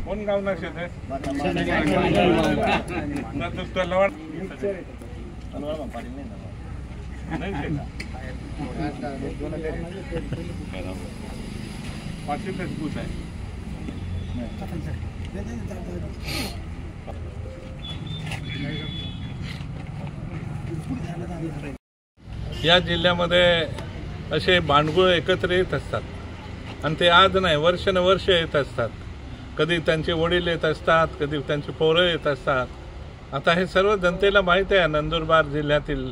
कोण गाव ना शेत आहे या जिल्ह्यामध्ये असे भांडगुळ एकत्र येत असतात आणि ते आज नाही वर्षानुवर्ष येत असतात. कधी त्यांचे वडील येत असतात, कधी त्यांची पोरं येत असतात. आता हे सर्व जनतेला माहीत आहे नंदुरबार जिल्ह्यातील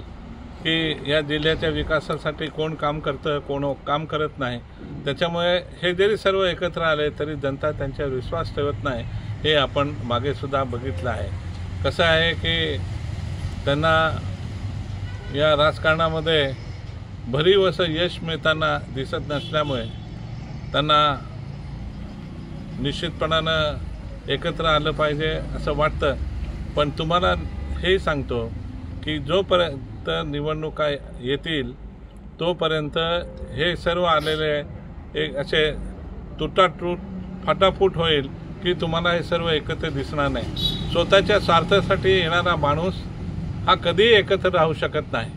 की या जिल्ह्याच्या विकासासाठी कोण काम करतं कोण काम करत नाही. त्याच्यामुळे हे जरी सर्व एकत्र आले तरी जनता त्यांच्यावर विश्वास ठेवत नाही. हे आपण मागे सुद्धा बघितलं आहे. कसं आहे की त्यांना या राजकारणामध्ये भरीव असं यश मिळताना दिसत नसल्यामुळे त्यांना निश्चितपणानं एकत्र आलं पाहिजे असं वाटतं. पण तुम्हाला हे सांगतो की जोपर्यंत निवडणुका येतील तोपर्यंत हे सर्व आलेले एक असे तुटातूट फाटाफूट होईल की तुम्हाला हे सर्व एकत्र दिसणार नाही. स्वतःच्या स्वार्थासाठी येणारा माणूस हा कधीही एकत्र राहू शकत नाही.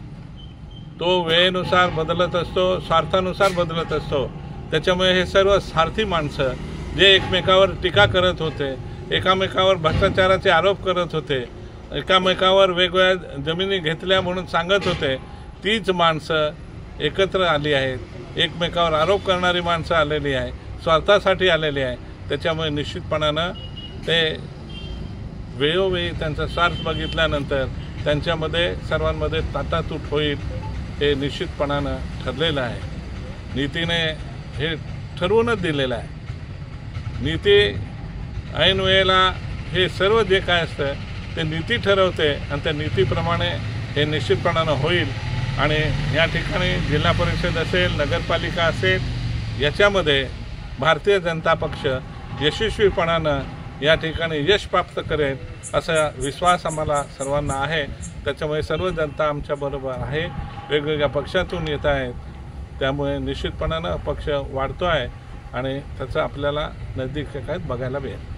तो वेळेनुसार बदलत असतो, स्वार्थानुसार बदलत असतो. त्याच्यामुळे हे सर्व स्वार्थी माणसं जे एकमेकावर टीका करत होते, एकामेकावर भ्रष्टाचाराचे आरोप करत होते, एकामेकावर वेगवेगळ्या जमिनी घेतल्या म्हणून सांगत होते, तीच माणसं एकत्र आली आहेत. एकमेकावर आरोप करणारी माणसं आलेली आहे, स्वार्थासाठी आलेली आहे. त्याच्यामुळे निश्चितपणानं ते वेळोवेळी त्यांचा स्वार्थ बघितल्यानंतर त्यांच्यामध्ये सर्वांमध्ये ताटातूट होईल हे निश्चितपणानं ठरलेलं आहे. नीतीने हे ठरवूनच दिलेलं आहे. नीती ऐन वेळेला हे सर्व जे काय असतं ते नीती ठरवते आणि त्या नीतीप्रमाणे हे निश्चितपणानं होईल. आणि या ठिकाणी जिल्हा परिषद असेल, नगरपालिका असेल, याच्यामध्ये भारतीय जनता पक्ष यशस्वीपणानं या ठिकाणी यश प्राप्त करेल असा विश्वास आम्हाला सर्वांना आहे. त्याच्यामुळे सर्व जनता आमच्याबरोबर आहे. वेगवेगळ्या पक्षातून येत आहेत. त्यामुळे निश्चितपणानं पक्ष वाढतो आहे आणि त्याचं आपल्याला नजदीक काय बघायला मिळेल.